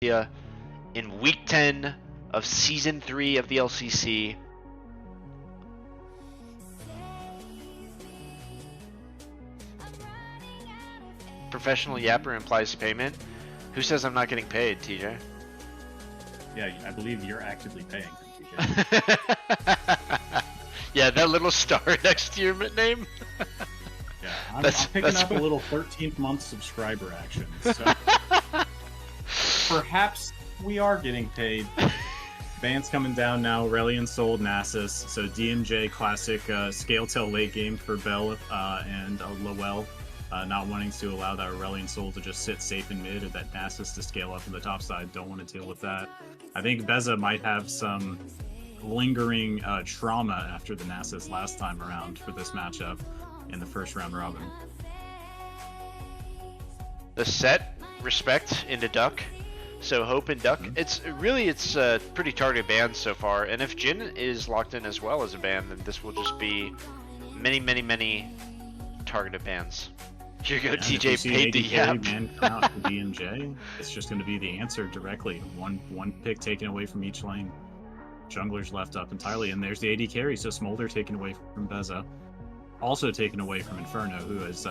in Week 10 of Season 3 of the LCC. Professional yapper implies payment. Who says I'm not getting paid, TJ? Yeah, I believe you're actively paying him, TJ. Yeah, that little star next to your name. Yeah, I'm picking up a little 13th month subscriber action. So perhaps we are getting paid. Ban's coming down now. Aurelion sold Nasus. So DMJ classic scale tail late game for Bell and Lowell. Not wanting to allow that Aurelion Soul to just sit safe in mid, or that Nasus to scale up on the top side. Don't want to deal with that. I think Beza might have some lingering trauma after the Nasus last time around for this matchup in the first round robin. The set respect into Duck, so Hope and Duck. It's pretty targeted bans so far, and if Jin is locked in as well as a ban, then this will just be many targeted bans. Here you go, TJ paid the yap. Man come out for DMJ. It's just going to be the answer directly. One pick taken away from each lane. Junglers left up entirely, and there's the AD carry. So Smolder taken away from Beza. Also taken away from Inferno, who is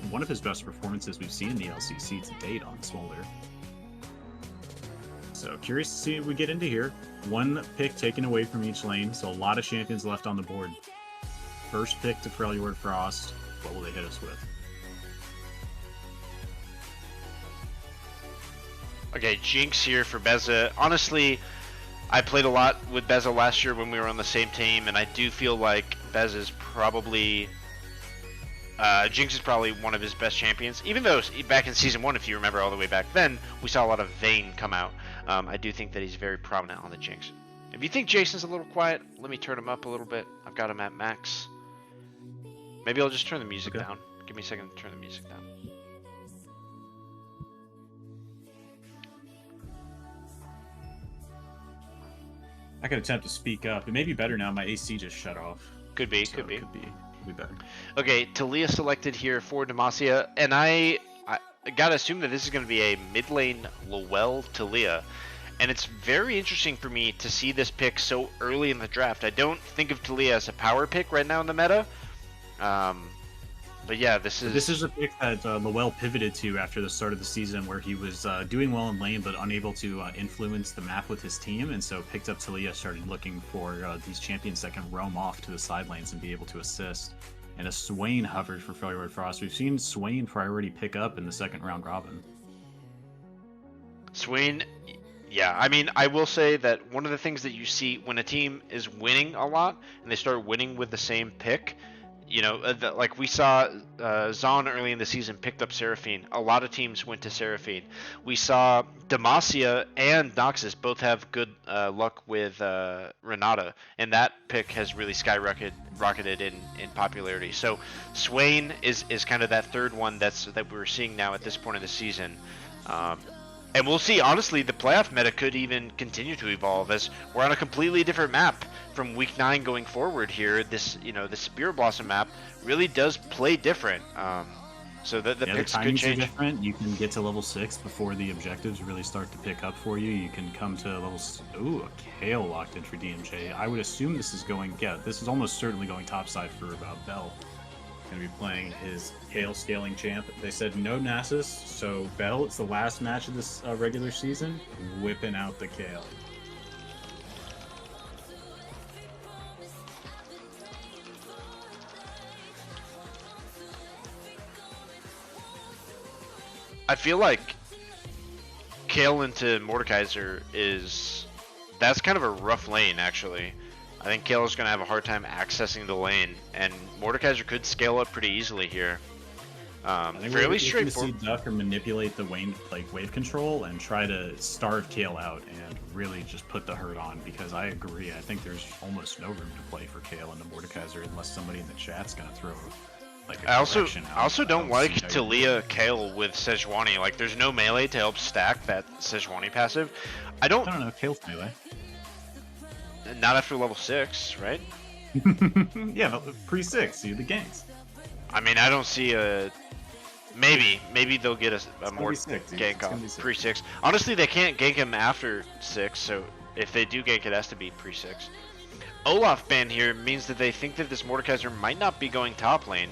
one of his best performances we've seen in the LCC to date on Smolder. So curious to see what we get into here. One pick taken away from each lane, so a lot of champions left on the board. First pick to Freljord Frost. What will they hit us with? Okay, Jinx here for Beza. Honestly, I played a lot with Beza last year when we were on the same team, and I do feel like Beza's probably... Jinx is probably one of his best champions. Even though back in Season 1, if you remember all the way back then, we saw a lot of Vayne come out. I do think that he's very prominent on the Jinx. If you think Jason's a little quiet, let me turn him up a little bit. I've got him at max. Maybe I'll just turn the music down. Give me a second to turn the music down. I could attempt to speak up. It may be better now. My AC just shut off. Could be, so could be. Could be better. Okay, Talia selected here for Demacia, and I gotta assume that this is going to be a mid lane Lowell Talia. And it's very interesting for me to see this pick so early in the draft. I don't think of Talia as a power pick right now in the meta. But yeah, this is a pick that Lowell pivoted to after the start of the season, where he was doing well in lane but unable to influence the map with his team, and so picked up Talia, started looking for these champions that can roam off to the side lanes and be able to assist. And a Swain hovered for Freljord Frost. We've seen Swain priority pick up in the second round robin. Swain, yeah, I mean, I will say that one of the things that you see when a team is winning a lot and they start winning with the same pick, you know, like we saw Zon early in the season picked up Seraphine. A lot of teams went to Seraphine. We saw Demacia and Noxus both have good luck with Renata, and that pick has really skyrocketed in popularity. So Swain is kind of that third one that we're seeing now at this point in the season. And we'll see, honestly, the playoff meta could even continue to evolve as we're on a completely different map from week 9 going forward here. This, you know, the Spirit Blossom map really does play different. So the picks could change. Are different. You can get to level 6 before the objectives really start to pick up for you. You can come to level... Ooh, a Kale locked in for DMJ. I would assume this is going... Yeah, this is almost certainly going topside for Bell. Going to be playing his Kale scaling champ. They said no Nasus, so Bell, it's the last match of this regular season, whipping out the Kale. I feel like Kale into Mordekaiser that's kind of a rough lane, actually. I think Kale is going to have a hard time accessing the lane, and Mordekaiser could scale up pretty easily here. Fairly straightforward. See Duck or manipulate the wave control and try to starve Kale out and really just put the hurt on, because I agree. I think there's almost no room to play for Kale into Mordekaiser unless somebody in the chat's going to throw like a I also don't like Talia Kale with Sejuani. Like, there's no melee to help stack that Sejuani passive. I don't know. Kale's melee. Not after level 6, right? Yeah, pre-6, see the ganks. I mean, I don't see a Maybe they'll get a It's more gonna be sick, dude. gank It's gonna off be sick. pre-6. Honestly, they can't gank him after 6, so if they do gank, it has to be pre-6. Olaf ban here means that they think that this Mordekaiser might not be going top lane.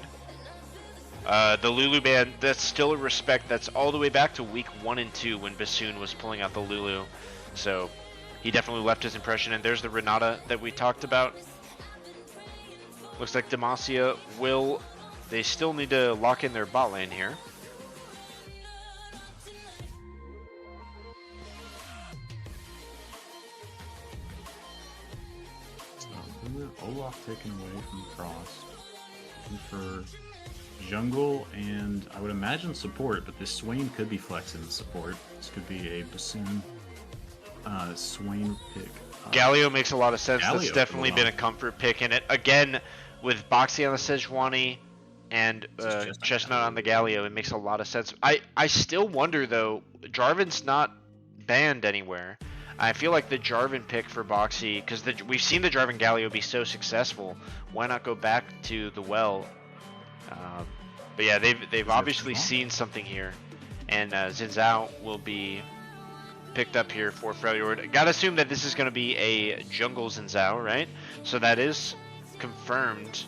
The Lulu ban, that's still a respect. That's all the way back to week 1 and 2 when Bassoon was pulling out the Lulu. So he definitely left his impression. And there's the Renata that we talked about. Looks like Demacia will... They still need to lock in their bot lane here. So, Olaf taken away from Frost. Looking for jungle and I would imagine support, but this Swain could be flexing the support. This could be a Bassoon Swain pick. Galio makes a lot of sense. Galio That's definitely been a comfort pick in it. Again, with Boxy on the Sejuani and Chestnut on the Galio, it makes a lot of sense. I still wonder, though, Jarvan's not banned anywhere. I feel like the Jarvan pick for Boxy, because we've seen the Jarvan Galio be so successful, why not go back to the well? But yeah, they've obviously seen something here. And Xin Zhao will be picked up here for Freljord. Gotta assume that this is going to be a jungle Xin Zhao, right? So that is confirmed.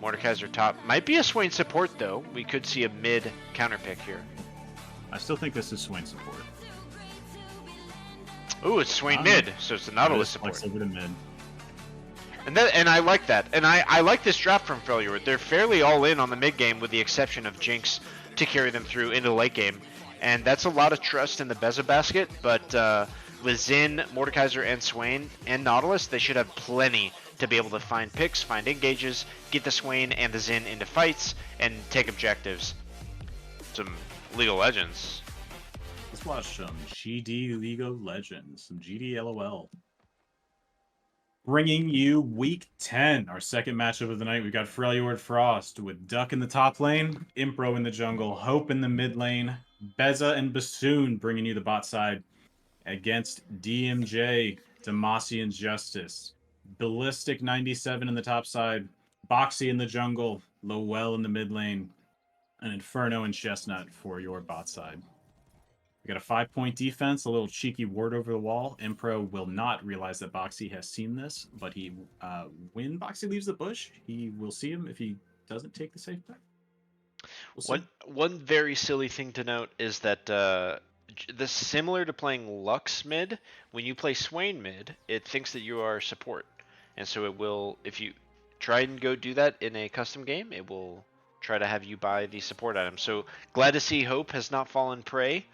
Mordekaiser top. Might be a Swain support, though. We could see a mid counter pick here. I still think this is Swain support. Ooh, it's Swain mid, so it's the Nautilus support. Over to mid. And I like that. And I like this draft from Freljord. They're fairly all in on the mid game with the exception of Jinx to carry them through into the late game. And that's a lot of trust in the Beza basket, but with Xin, Mordekaiser, and Swain, and Nautilus, they should have plenty to be able to find picks, find engages, get the Swain and the Xin into fights, and take objectives. Some League of Legends. Let's watch some GD League of Legends, some GD LOL. Bringing you Week 10, our second matchup of the night. We've got Freljord Frost with Duck in the top lane, Impro in the jungle, Hope in the mid lane, Beza and Bassoon bringing you the bot side against DMJ, Demacian Justice, Ballistic 97 in the top side, Boxy in the jungle, Lowell in the mid lane, and Inferno and Chestnut for your bot side. We got a 5-point defense, a little cheeky ward over the wall. Impro will not realize that Boxy has seen this, but when Boxy leaves the bush, he will see him if he doesn't take the safe bet. One very silly thing to note is that this similar to playing Lux mid, when you play Swain mid, it thinks that you are support. And so it will, if you try and go do that in a custom game, it will try to have you buy the support item. So glad to see Hope has not fallen prey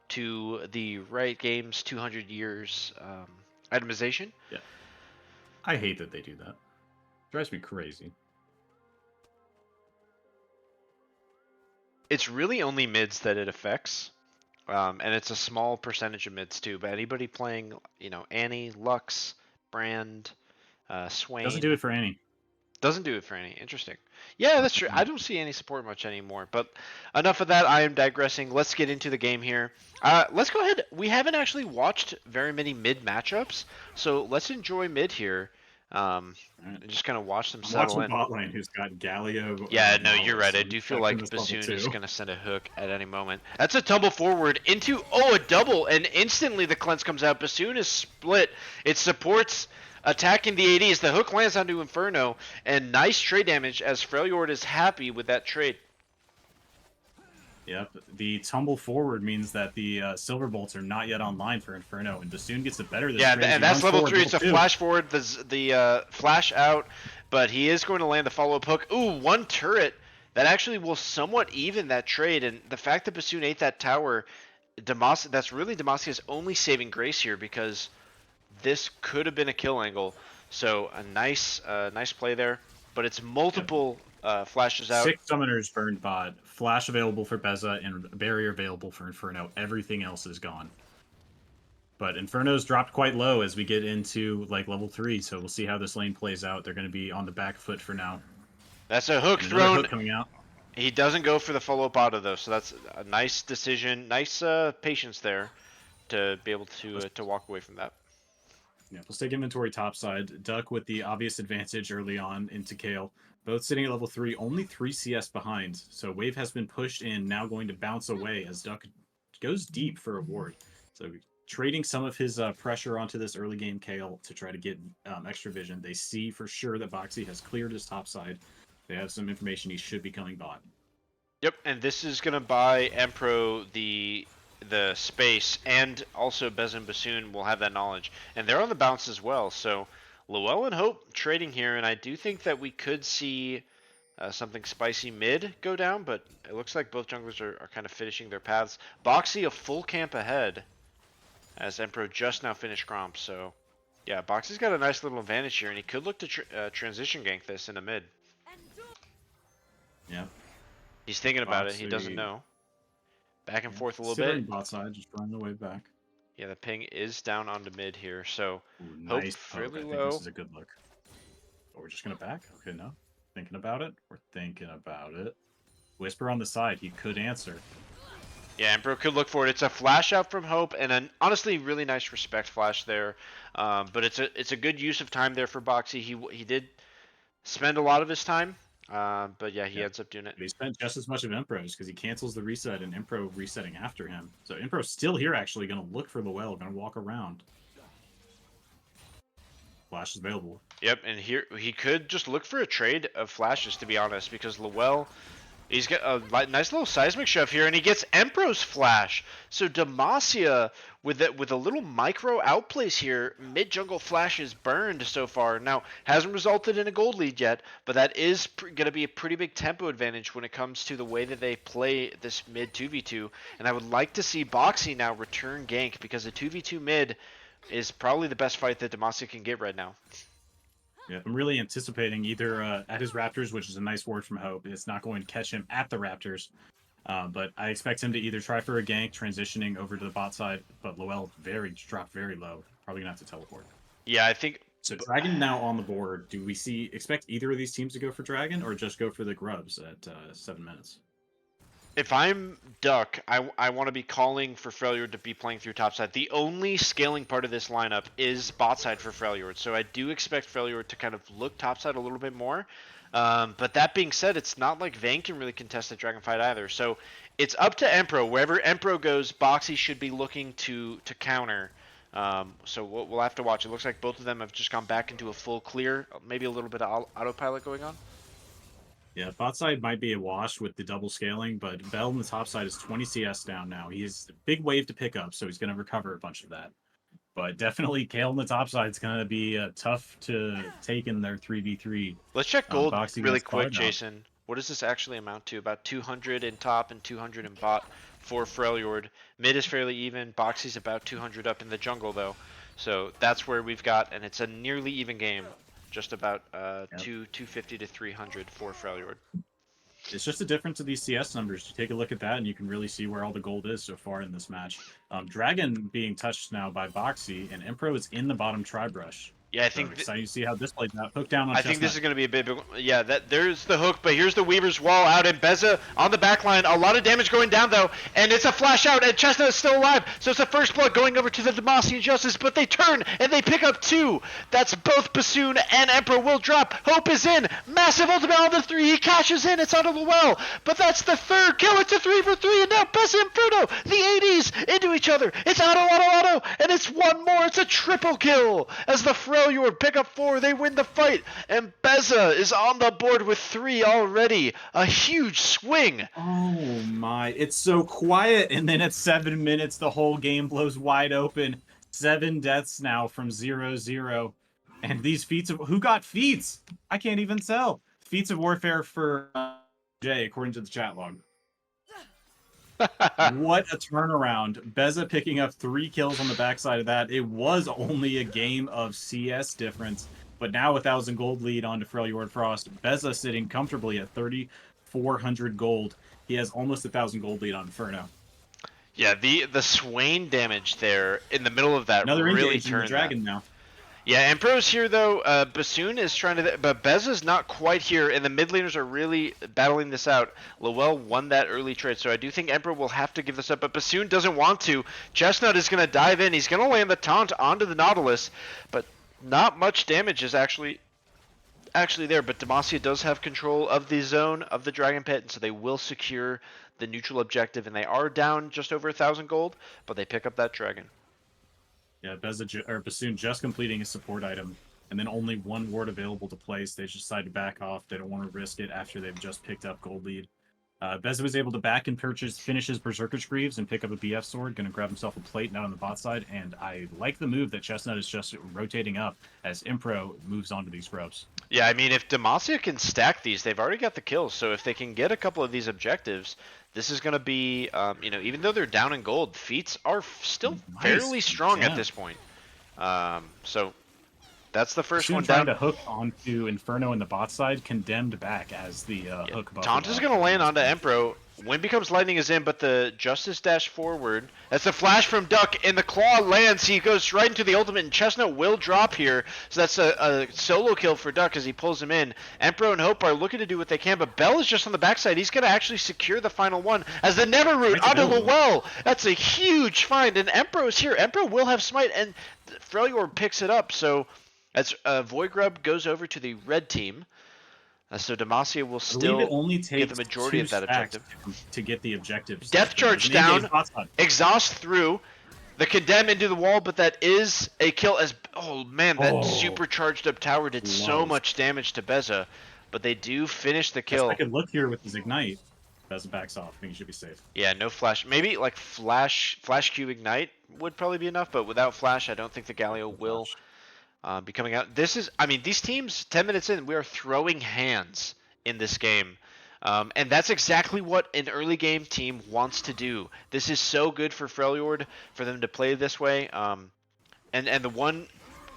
to the Riot Games 200 years itemization. Yeah. I hate that they do that. Drives me crazy. It's really only mids that it affects. And it's a small percentage of mids too, but anybody playing, Annie, Lux, Brand, Swain. Doesn't do it for Annie. Doesn't do it for Annie. Interesting. Yeah, that's true. I don't see any support much anymore, but enough of that. I am digressing. Let's get into the game here. Let's go ahead. We haven't actually watched very many mid matchups, so let's enjoy mid here. And just kind of watch them settle in. Bot lane who's got Galio. Yeah, no, you're right. I do feel like Bassoon is going to send a hook at any moment. That's a tumble forward into, a double, and instantly the cleanse comes out. Bassoon is split. It supports attacking the AD as the hook lands onto Inferno, and nice trade damage as Freljord is happy with that trade. Yep, the tumble forward means that the Silver Bolts are not yet online for Inferno, and Bassoon gets it better. Yeah, and that's level 3. It's a flash forward, the flash out, but he is going to land the follow-up hook. Ooh, one turret that actually will somewhat even that trade, and the fact that Bassoon ate that tower, that's really Demacia's only saving grace here, because this could have been a kill angle. So a nice play there, but it's multiple flashes out. 6 summoners burned bot, flash available for Beza, and barrier available for Inferno. Everything else is gone. But Inferno's dropped quite low as we get into level 3, so we'll see how this lane plays out. They're going to be on the back foot for now. That's a hook thrown. Hook coming out. He doesn't go for the follow-up auto though, so that's a nice decision. Nice patience there to be able to walk away from that. Yeah, let's take inventory topside. Duck with the obvious advantage early on into Kale. Both sitting at level 3, only 3 CS behind. So Wave has been pushed in, now going to bounce away as Duck goes deep for a ward. So trading some of his pressure onto this early game Kale to try to get extra vision. They see for sure that Boxy has cleared his topside. They have some information he should be coming bot. Yep, and this is going to buy Empro the space, and also Bez and Bassoon will have that knowledge. And they're on the bounce as well, so Lowell and Hope trading here, and I do think that we could see something spicy mid go down, but it looks like both junglers are kind of finishing their paths. Boxy a full camp ahead, as Empro just now finished Gromp, so yeah, Boxy's got a nice little advantage here, and he could look to transition gank this in the mid. Yeah. He's thinking about it, he doesn't know. Back and forth a little bit. Bot side, just running the wave back. Yeah, the ping is down onto mid here, so Nice Hope fairly I think low. this is a good look. Oh, we're just gonna back? Okay, no. Thinking about it? We're thinking about it. Whisper on the side, he could answer. Yeah, Emperor could look for it. It's a flash out from Hope, and an honestly really nice respect flash there. But it's a good use of time there for Boxy. He did spend a lot of his time, but yeah, he ends up doing it. But he spent just as much of Empro's because he cancels the reset and Empro resetting after him. So Empro's still here actually, going to look for the well, going to walk around. Flash is available. Yep, and here he could just look for a trade of flashes, to be honest, because Lowell, he's got a nice little seismic shove here, and he gets Empro's flash. So Demacia with a little micro outplays here, mid jungle flash is burned so far. Now hasn't resulted in a gold lead yet, but that is going to be a pretty big tempo advantage when it comes to the way that they play this mid 2v2. And I would like to see Boxy now return gank, because the 2v2 mid is probably the best fight that Demacia can get right now. Yeah, I'm really anticipating either at his Raptors, which is a nice word from Hope. It's not going to catch him at the Raptors, but I expect him to either try for a gank, transitioning over to the bot side, but Lowell dropped very low. Probably going to have to teleport. Yeah, I think... So Dragon now on the board. Do we expect either of these teams to go for Dragon, or just go for the Grubs at 7 minutes? If I'm Duck, I want to be calling for Freljord to be playing through topside. The only scaling part of this lineup is bot side for Freljord, so I do expect Freljord to kind of look topside a little bit more. But that being said, it's not like Vayne can really contest the Dragon fight either. So it's up to Empro. Wherever Empro goes, Boxy should be looking to counter. So we'll have to watch. It looks like both of them have just gone back into a full clear, maybe a little bit of autopilot going on. Yeah, bot side might be a wash with the double scaling, but Bell on the top side is 20 CS down now. He has a big wave to pick up, so he's going to recover a bunch of that. But definitely Kale on the top side is going to be tough to take in their 3v3. Let's check gold really quick, now. Jason. What does this actually amount to? About 200 in top and 200 in bot for Freljord. Mid is fairly even. Boxy's about 200 up in the jungle, though. So that's where we've got, and it's a nearly even game. Just about 250 to 300 for Freljord. It's just a difference of these CS numbers. You take a look at that, and you can really see where all the gold is so far in this match. Dragon being touched now by Boxy, and Empro is in the bottom tri-brush. Yeah, I think excited to see how this plays out. Hook down on I think this is going to be a big, yeah, there's the hook, but here's the Weaver's Wall out, and Beza on the back line. A lot of damage going down, though, and it's a flash out, and Chestnut is still alive. So it's a first blood going over to the Demacia Justice, but they turn, and they pick up 2. That's both Bassoon and Emperor will drop. Hope is in. Massive ultimate on the 3. He cashes in. It's onto the well, but that's the third kill. It's a 3 for 3, and now Beza and Inferno, the 80s, into each other. It's auto, and it's one more. It's a triple kill as the Freljord pick up 4. They win the fight, and Beza is on the board with 3 already. A huge swing. Oh my, it's so quiet, and then at 7 minutes the whole game blows wide open. 7 deaths now from 0-0. And these feats of who got feats? I can't even tell. Feats of warfare for Jay, according to the chat log. What a turnaround. Beza picking up 3 kills on the backside of that. It was only a game of CS difference, but now 1,000 gold lead on to Freljord Frost. Beza sitting comfortably at 3,400 gold. He has almost 1,000 gold lead on Inferno. Yeah, the Swain damage there in the middle of that Another really engage in the turned Dragon that. now. Yeah, Empro's here though. Bassoon is trying to, but Beza's not quite here, and the mid laners are really battling this out. Lowell won that early trade, so I do think Emperor will have to give this up, but Bassoon doesn't want to. Chestnut is going to dive in. He's going to land the taunt onto the Nautilus, but not much damage is actually there. But Demacia does have control of the zone of the Dragon Pit, and so they will secure the neutral objective, and they are down just over 1,000 gold, but they pick up that dragon. Yeah, Bassoon just completing a support item, and then only one ward available to place. They just decide to back off. They don't want to risk it after they've just picked up gold lead. Beza was able to back and finish his Berserker's Greaves and pick up a BF sword. Going to grab himself a plate now on the bot side, and I like the move that Chestnut is just rotating up as Impro moves on to these grubs. Yeah, I mean, if Demacia can stack these, they've already got the kills. So if they can get a couple of these objectives, this is going to be, even though they're down in gold, feats are still fairly strong at this point. So that's the first one down. Trying to hook onto Inferno in the bot side, condemned back as the hook. Taunt is going to land onto Empro. Wind Becomes Lightning is in, but the Justice dash forward. That's the flash from Duck, and the claw lands. He goes right into the ultimate, and Chestnut will drop here. So that's a solo kill for Duck as he pulls him in. Empro and Hope are looking to do what they can, but Bell is just on the backside. He's going to actually secure the final one as the Neverroot onto the well. That's a huge find, and Empro is here. Empro will have Smite, and Freljord picks it up. So as Void Grub goes over to the red team. So Demacia will still get the majority of that objective. To get the objectives. Death Charge down, exhaust through, the condemn into the wall, but that is a kill as, oh man, that supercharged up tower did so much damage to Beza, but they do finish the kill. I could look here with his Ignite. Beza backs off, I think he should be safe. Yeah, no flash. Maybe like flash Cube Ignite would probably be enough, but without flash, I don't think the Galio will be coming out. This is, I mean, these teams, 10 minutes in, we are throwing hands in this game. And that's exactly what an early game team wants to do. This is so good for Freljord, for them to play this way. And the one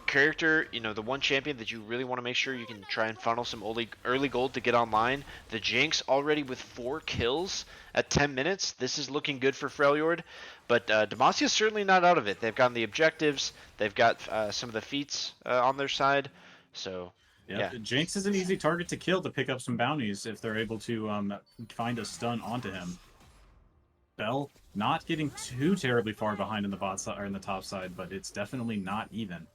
character, the one champion that you really want to make sure you can try and funnel some early gold to get online. The Jinx already with 4 kills at 10 minutes. This is looking good for Freljord. But Demacia is certainly not out of it. They've gotten the objectives. They've got some of the feats on their side. So, yeah. Jinx is an easy target to kill to pick up some bounties if they're able to find a stun onto him. Bell not getting too terribly far behind in the bot side or in the top side, but it's definitely not even.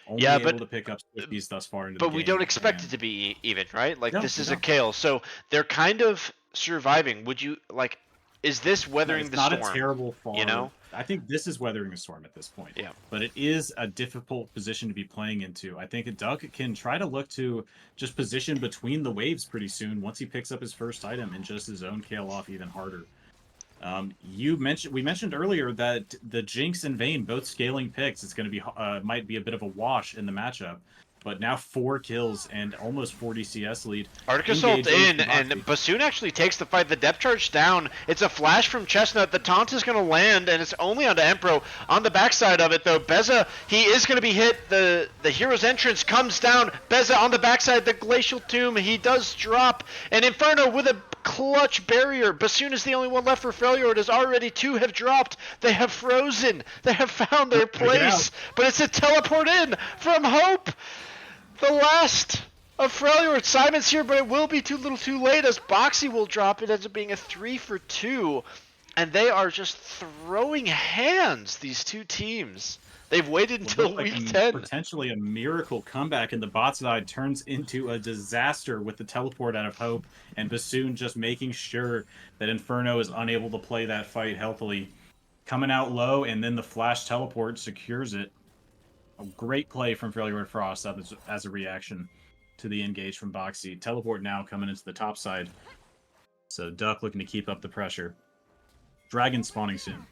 Only able to pick up Swifties thus far into the game. But we don't expect it to be even, right? Like, this is a Kale. So they're kind of surviving. Would you, like, is this weathering the storm? It's not a terrible fall. I think this is weathering a storm at this point. Yeah. But it is a difficult position to be playing into. I think Duck can try to look to just position between the waves pretty soon once he picks up his first item and just his own Kale off even harder. We mentioned earlier that the Jinx and Vayne both scaling picks. It's going to be might be a bit of a wash in the matchup, but now 4 kills and almost 40 CS lead. Arctic Assault in, and Bassoon actually takes the fight. The depth charge down. It's a flash from Chestnut. The taunt is going to land, and it's only onto Empro. On the backside of it, though, Beza, he is going to be hit. The hero's entrance comes down. Beza on the backside, the Glacial Tomb. He does drop. And Inferno with a clutch barrier. Bassoon is the only one left for Freljord, as already 2 have dropped. They have frozen. They have found their place. But it's a teleport in from Hope. The last of Freljord. Simon's here, but it will be too little too late as Boxy will drop. It ends up being a 3 for 2. And they are just throwing hands, these two teams. They've waited until week 10. Potentially a miracle comeback, and the bot side turns into a disaster with the teleport out of Hope, and Bassoon just making sure that Inferno is unable to play that fight healthily. Coming out low, and then the flash teleport secures it. A great play from Freljord Frost as a reaction to the engage from Boxy. Teleport now coming into the top side. So Duck looking to keep up the pressure. Dragon spawning soon.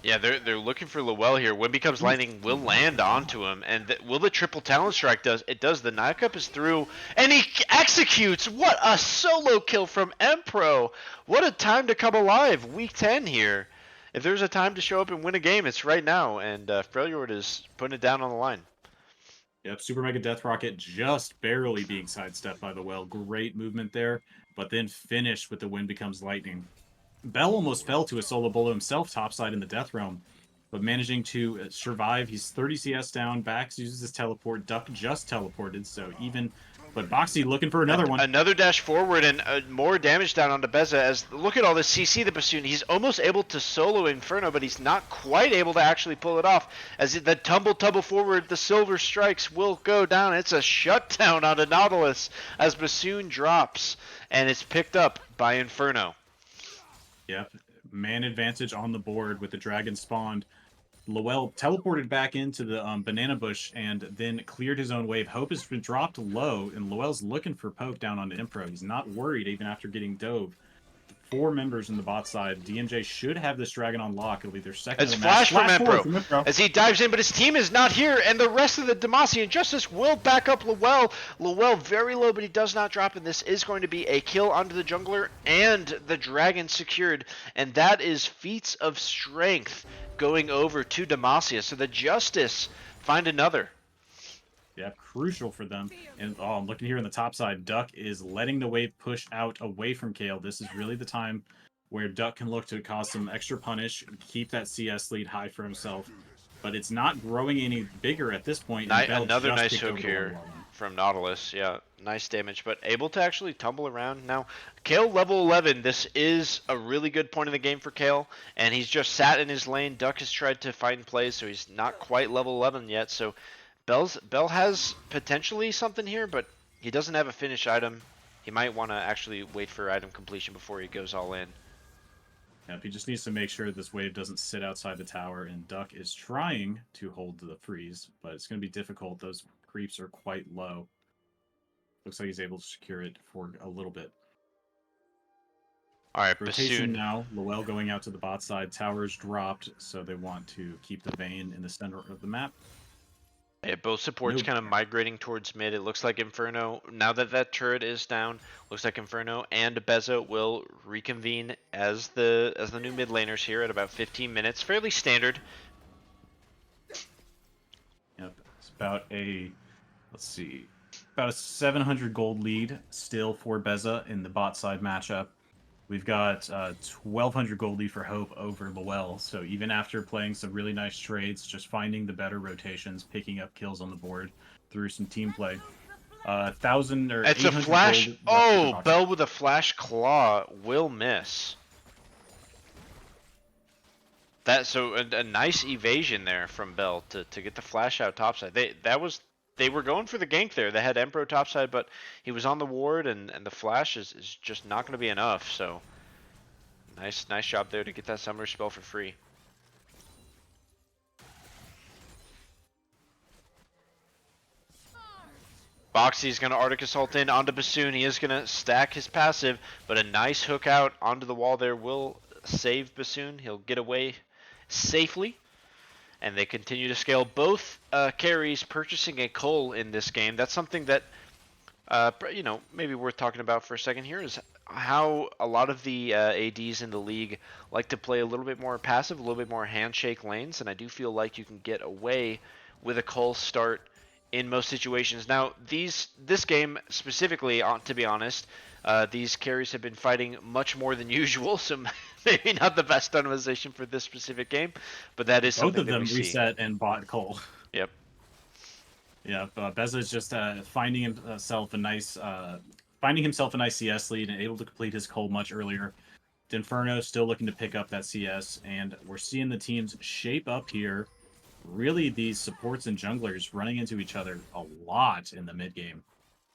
Yeah, they're looking for Lowell here. Wind Becomes Lightning will land onto him, and will the triple talent strike does? It does. The Knife Cup is through, and he executes. What a solo kill from Empro! What a time to come alive. Week 10 here. If there's a time to show up and win a game, it's right now, and Freljord is putting it down on the line. Yep, Super Mega Death Rocket just barely being sidestepped by the well. Great movement there, but then finished with the Wind Becomes Lightning. Bell almost fell to a solo bolo himself topside in the Death Realm, but managing to survive. He's 30 CS down. Bax uses his teleport. Duck just teleported, so even. But Boxy looking for another one. Another dash forward and more damage down onto Beza. As look at all this CC the bassoon. He's almost able to solo Inferno, but he's not quite able to actually pull it off. As the tumble forward, the silver strikes will go down. It's a shutdown onto Nautilus as bassoon drops, and it's picked up by Inferno. Yep, man advantage on the board with the dragon spawned. Lowell teleported back into the banana bush and then cleared his own wave. Hope has been dropped low, and Lowell's looking for poke down onto Impro. He's not worried even after getting dove. 4 members in the bot side. DMJ should have this dragon on lock. It'll be their second. It's flash from Impro as he dives in, but his team is not here, and the rest of the Demacian Justice will back up Lowell. Lowell very low, but he does not drop, and this is going to be a kill onto the jungler and the dragon secured, and that is feats of strength going over to Demacia. So the Justice find another. Yeah, crucial for them. And I'm looking here on the top side. Duck is letting the wave push out away from Kale. This is really the time where Duck can look to cause some extra punish, keep that CS lead high for himself. But it's not growing any bigger at this point. Another nice hook here from Nautilus. Yeah, nice damage, but able to actually tumble around. Now, Kale level 11, this is a really good point in the game for Kale, and he's just sat in his lane. Duck has tried to find plays, so he's not quite level 11 yet, so Bell has potentially something here, but he doesn't have a finish item. He might want to actually wait for item completion before he goes all in. Yep, he just needs to make sure this wave doesn't sit outside the tower, and Duck is trying to hold the freeze, but it's going to be difficult. Those creeps are quite low. Looks like he's able to secure it for a little bit. All right, rotation bassoon. Now. Lowell going out to the bot side. Towers dropped, so they want to keep the Vayne in the center of the map. Yeah, both supports kind of migrating towards mid. It looks like Inferno, now that that turret is down, looks like Inferno and Beza will reconvene as the new mid laners here at about 15 minutes. Fairly standard. Yep, it's about a, let's see, about a 700 gold lead still for Beza in the bot side matchup. We've got 1,200 gold lead for Hope over Lowell. So even after playing some really nice trades, just finding the better rotations, picking up kills on the board through some team play. 1,000 or it's a flash. Oh, Bell with a flash claw will miss. That so a nice evasion there from Bell to get the flash out topside. They were going for the gank there. They had Emperor topside, but he was on the ward, and the flash is just not going to be enough. So, nice job there to get that summoner spell for free. Boxy's going to Arctic Assault in onto Bassoon. He is going to stack his passive, but a nice hook out onto the wall there will save Bassoon. He'll get away safely. And they continue to scale. Both carries purchasing a Cole in this game. That's something that, maybe worth talking about for a second here is how a lot of the ADs in the league like to play a little bit more passive, a little bit more handshake lanes. And I do feel like you can get away with a Cole start in most situations. Now, this game specifically, to be honest, these carries have been fighting much more than usual, so maybe not the best optimization for this specific game, but that is something that we see. Both of them reset and bought Cole. Yep. Yeah, Beza's just finding himself a nice CS lead and able to complete his Cole much earlier. Inferno still looking to pick up that CS, and we're seeing the teams shape up here. Really, these supports and junglers running into each other a lot in the mid game.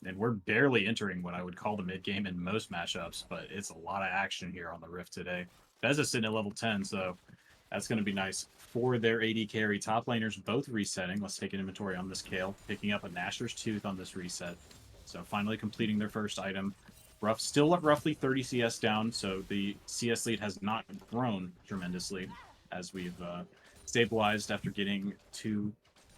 And we're barely entering what I would call the mid game in most matchups, but it's a lot of action here on the Rift today. Beza's sitting at level 10, so that's going to be nice for their AD carry. Top laners both resetting. Let's take an inventory on this Kale. Picking up a Nashor's Tooth on this reset. So finally completing their first item. Still at roughly 30 CS down, so the CS lead has not grown tremendously as we've stabilized after getting to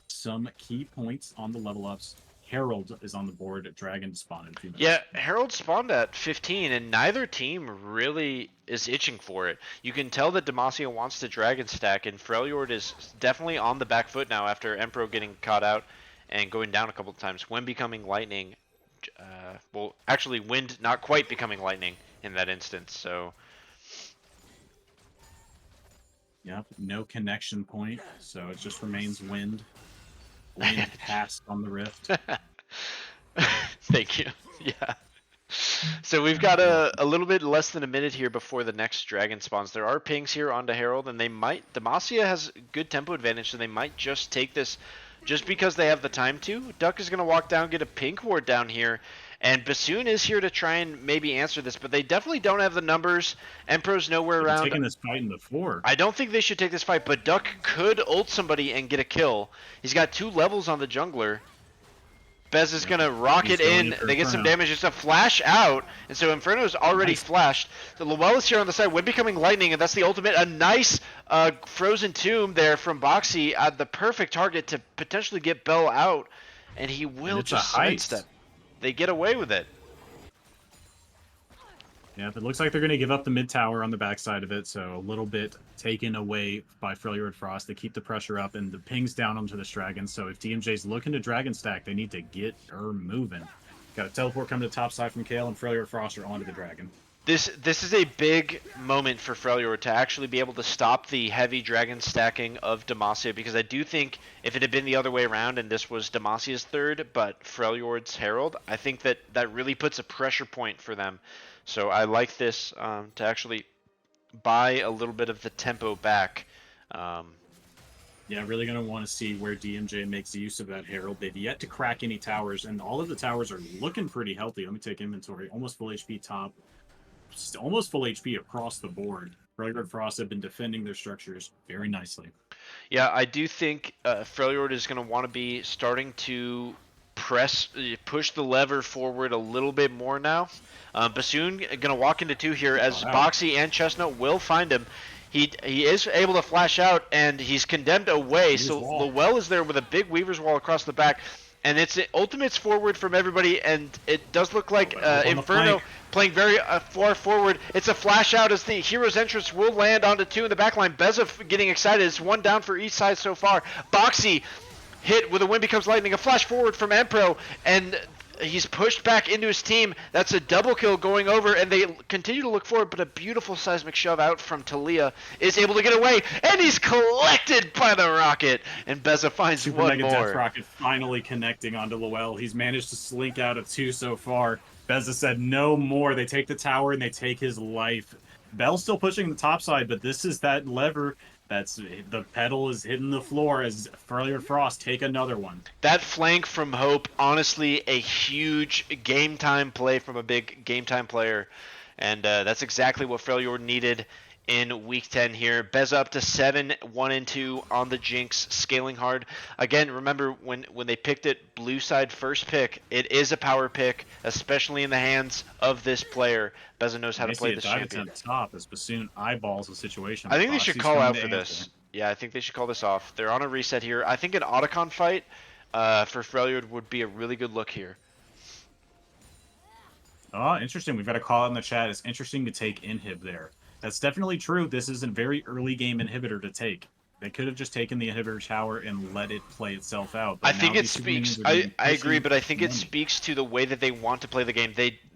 some key points on the level ups. Herald is on the board. Dragon spawned in 2 minutes. Yeah, Herald spawned at 15, and neither team really is itching for it. You can tell that Demacia wants to Dragon stack, and Freljord is definitely on the back foot now after Emperor getting caught out and going down a couple of times. Wind becoming lightning. Well, actually, Wind not quite becoming lightning in that instance, so... Yep, no connection point, so it just remains wind. Wind cast on the rift. Thank you. Yeah. So we've got a little bit less than a minute here before the next dragon spawns. There are pings here onto Herald, and they might. Demacia has good tempo advantage, so they might just take this just because they have the time to. Duck is going to walk down, get a pink ward down here, and Bassoon is here to try and maybe answer this, but they definitely don't have the numbers. Empro's nowhere They're around. taking this fight in the floor. I don't think they should take this fight, but Duck could ult somebody and get a kill. He's got 2 levels on the jungler. Bez is gonna rocket in. They get some damage. It's a flash out, and so Inferno is already flashed. So Lowell is here on the side. Wind becoming lightning, and that's the ultimate. A nice frozen tomb there from Boxy, the perfect target to potentially get Bell out, and he will just sidestep. They get away with it. Yeah, it looks like they're going to give up the mid tower on the backside of it, so a little bit taken away by Freljord Frost. They keep the pressure up, and the ping's down onto this dragon, so if DMJ's looking to dragon stack, they need to get her moving. Got a teleport coming to top side from Kale, and Freljord Frost are onto the dragon. This is a big moment for Freljord to actually be able to stop the heavy dragon stacking of Demacia, because I do think if it had been the other way around and this was Demacia's third but Freljord's Herald, I think that really puts a pressure point for them. So I like this to actually buy a little bit of the tempo back. Yeah, really going to want to see where DMJ makes use of that Herald. They've yet to crack any towers, and all of the towers are looking pretty healthy. Let me take inventory. Almost full HP top. Almost full HP across the board. Freljord Frost have been defending their structures very nicely. Yeah, I do think Freljord is going to want to be starting to push the lever forward a little bit more now. Bassoon going to walk into 2 here as Boxy and Chestnut will find him. He is able to flash out, and he's condemned away. So Lowell is there with a big Weaver's Wall across the back. And it's ultimates forward from everybody, and it does look like Inferno playing very far forward. It's a flash out as the hero's entrance will land onto 2 in the backline. Beza getting excited. It's 1 down for each side so far. Boxy hit with a Wind Becomes Lightning. A flash forward from Empro, and he's pushed back into his team. That's a double kill going over, and they continue to look forward, but a beautiful seismic shove out from Talia is able to get away, and he's collected by the rocket, and Beza finds Super one Mega more. Death Rocket finally connecting onto Lowell. He's managed to slink out of 2 so far. Beza said no more. They take the tower, and they take his life. Bell's still pushing the top side, but this is that lever. That's the pedal is hitting the floor as Freljord Frost take another one. That flank from Hope, honestly, a huge game time play from a big game time player, and that's exactly what Freljord needed in week 10 here. Beza up to 7, 1 and 2 on the Jinx, scaling hard. Again, remember when they picked it, blue side first pick, it is a power pick, especially in the hands of this player. Beza knows how to play this champion. Top as Bassoon eyeballs the situation. I think they should call out for this. Yeah, I think they should call this off. They're on a reset here. I think an Otacon fight for Freljord would be a really good look here. Oh, interesting. We've got a call in the chat. It's interesting to take inhib there. That's definitely true. This is a very early game inhibitor to take. They could have just taken the inhibitor tower and let it play itself out. I think it speaks. I agree, but I think it speaks to the way that they want to play the game.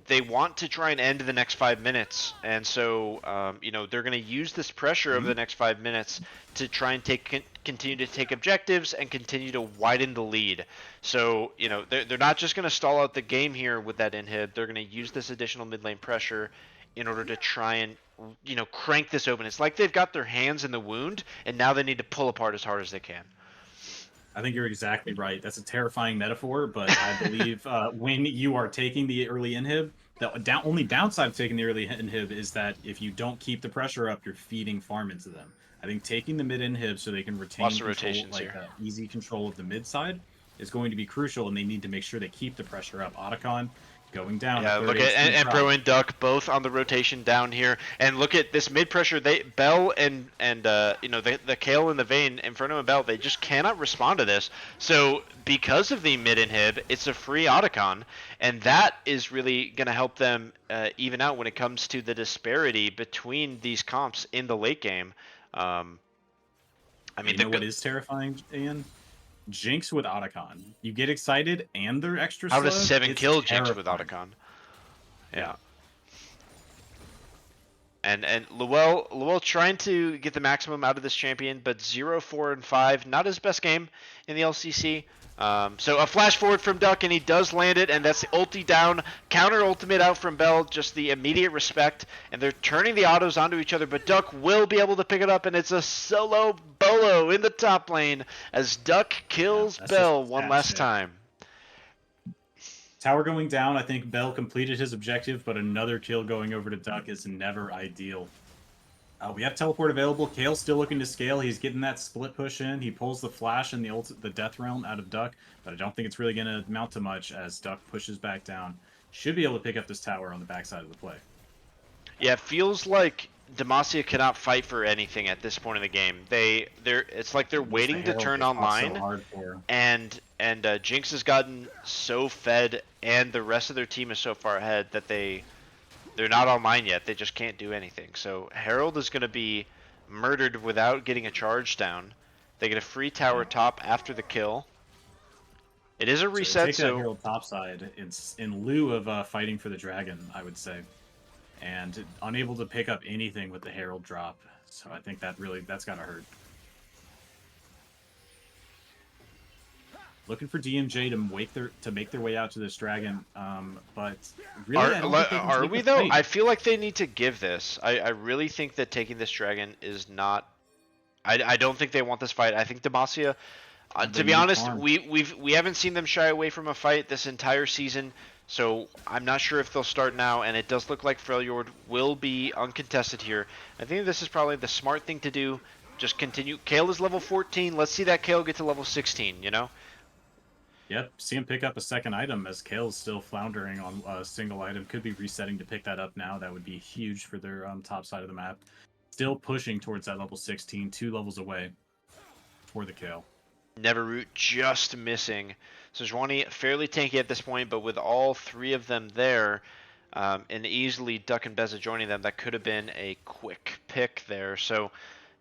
They want to try and end the next 5 minutes, and so they're going to use this pressure over the next 5 minutes to try and continue to take objectives and continue to widen the lead. So they're not just going to stall out the game here with that inhib. They're going to use this additional mid lane pressure in order to try and crank this open. It's like they've got their hands in the wound, and now they need to pull apart as hard as they can. I think you're exactly right. That's a terrifying metaphor, but I believe when you are taking the early inhib, the only downside of taking the early inhib is that if you don't keep the pressure up, you're feeding farm into them. I think taking the mid inhib so they can retain easy control of the mid side is going to be crucial, and they need to make sure they keep the pressure up. Otacon going down. Yeah, look at Empro and Duck both on the rotation down here, and look at this mid pressure. Bell and the Kale and the Vayne, Inferno and Bell, they just cannot respond to this. So because of the mid inhib, it's a free Otacon, and that is really going to help them even out when it comes to the disparity between these comps in the late game. What is terrifying, Ian? Jinx with Otacon. You get excited and they're extra slow. How does 7 kill Jinx with Otacon? Yeah. And Lowell trying to get the maximum out of this champion, but 0, 4, and 5, not his best game in the LCC. So a flash forward from Duck, and he does land it, and that's the ulti down. Counter ultimate out from Bell, just the immediate respect, and they're turning the autos onto each other, but Duck will be able to pick it up, and it's a solo bolo in the top lane as Duck kills Bell one last time. Tower going down, I think Bell completed his objective, but another kill going over to Duck is never ideal. We have teleport available. Kale's still looking to scale. He's getting that split push in. He pulls the flash and the death realm out of Duck, but I don't think it's really going to amount to much as Duck pushes back down. Should be able to pick up this tower on the backside of the play. Yeah, it feels like Demacia cannot fight for anything at this point in the game. It's like they're waiting to turn online, and Jinx has gotten so fed, and the rest of their team is so far ahead that they're not online yet. They just can't do anything. So Herald is going to be murdered without getting a charge down. They get a free tower top after the kill. It is a reset. Take that Herald top side. It's in lieu of fighting for the dragon, I would say. And unable to pick up anything with the Herald drop. So I think that's gotta hurt. Looking for DMJ to make their way out to this dragon, but really, are we though? I feel like they need to give this. I really think that taking this dragon is not. I don't think they want this fight. I think Demacia. To be honest, we haven't seen them shy away from a fight this entire season. So I'm not sure if they'll start now, and it does look like Freljord will be uncontested here. I think this is probably the smart thing to do. Just continue. Kale is level 14. Let's see that Kale get to level 16, you know? Yep, see him pick up a second item as Kale's still floundering on a single item. Could be resetting to pick that up now. That would be huge for their top side of the map. Still pushing towards that level 16, 2 levels away for the Kale. Neverroot just missing. So Zhuani fairly tanky at this point, but with all 3 of them there, and easily Duck and Beza joining them, that could have been a quick pick there. So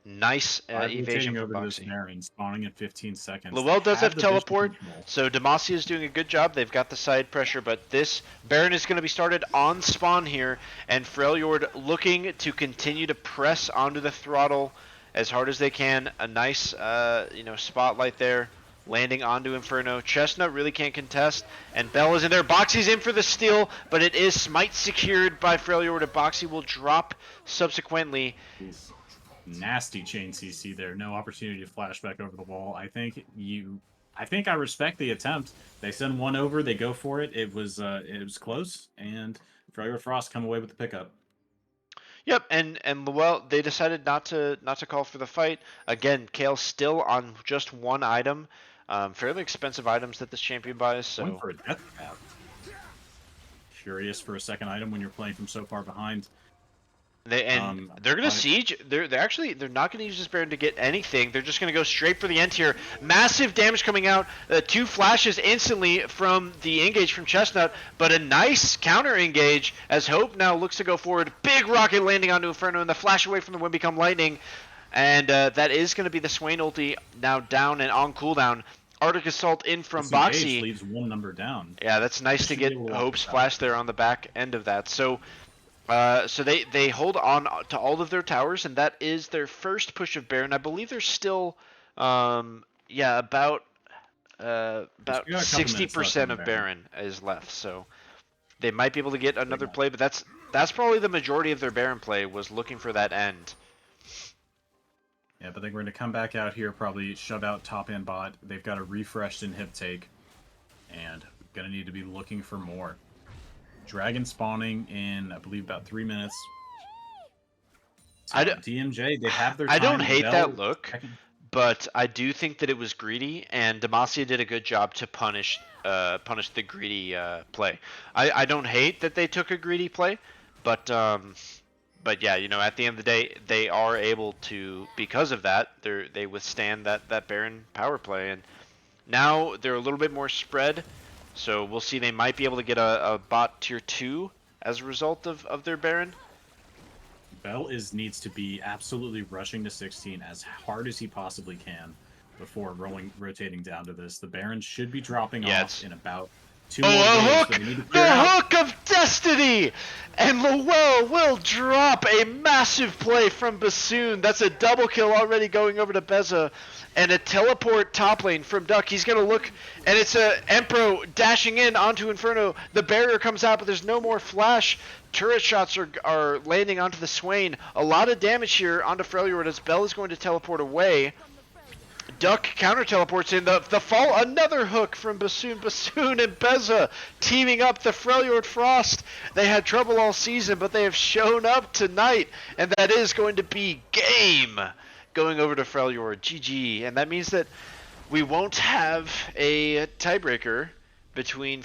nice evasion from Boxy. Baron, spawning in 15 seconds. Lowell does have teleport, so Demacia is doing a good job. They've got the side pressure, but this Baron is going to be started on spawn here, and Freljord looking to continue to press onto the throttle as hard as they can. A nice, spotlight there, landing onto Inferno. Chestnut really can't contest, and Bell is in there. Boxy's in for the steal, but it is smite secured by Freljord, and Boxy will drop subsequently. Nasty chain CC there. No opportunity to flash back over the wall. I think I respect the attempt. They send one over, they go for it. It was close, and Freljord Frost come away with the pickup. Yep, and Lowell, they decided not to call for the fight. Again, Kale still on just one item. Fairly expensive items that this champion buys. So going for a death trap. Curious for a second item when you're playing from so far behind. They're gonna siege. They're not gonna use this Baron to get anything. They're just gonna go straight for the end here. Massive damage coming out. 2 flashes instantly from the engage from Chestnut, but a nice counter engage as Hope now looks to go forward. Big rocket landing onto Inferno, and the flash away from the wind become lightning, and that is gonna be the Swain ulti now down and on cooldown. Arctic Assault in from Boxy leaves 1 number down. Yeah, that's nice to get Hope's flash there on the back end of that. So they hold on to all of their towers, and that is their first push of Baron. I believe there's still, about 60% of Baron is left, so they might be able to get another play. But that's probably the majority of their Baron play, was looking for that end. Yeah, but they're going to come back out here, probably shove out top and bot. They've got a refreshed inhib take, and going to need to be looking for more. Dragon spawning in, I believe, about 3 minutes. So DMJ, they have their time. I don't hate that look, but I do think that it was greedy, and Demacia did a good job to punish the greedy play. I don't hate that they took a greedy play, but yeah, at the end of the day, they are able to, because of that, they withstand that Baron power play, and now they're a little bit more spread. So we'll see. They might be able to get a bot tier 2 as a result of their Baron. Bell needs to be absolutely rushing to 16 as hard as he possibly can before rotating down to this. The Baron should be dropping off in about 2 Oh, more a waves, hook! but they need to The clear out. hook of destiny! And Lowell will drop a massive play from Bassoon. That's a double kill already going over to Beza. And a teleport top lane from Duck. He's going to look, and it's a Empro dashing in onto Inferno. The barrier comes out, but there's no more flash. Turret shots are landing onto the Swain. A lot of damage here onto Freljord as Bell is going to teleport away. Duck counter teleports in the fall. Another hook from Bassoon. Bassoon and Beza teaming up. The Freljord Frost. They had trouble all season, but they have shown up tonight, and that is going to be game going over to Freljord. GG. And that means that we won't have a tiebreaker between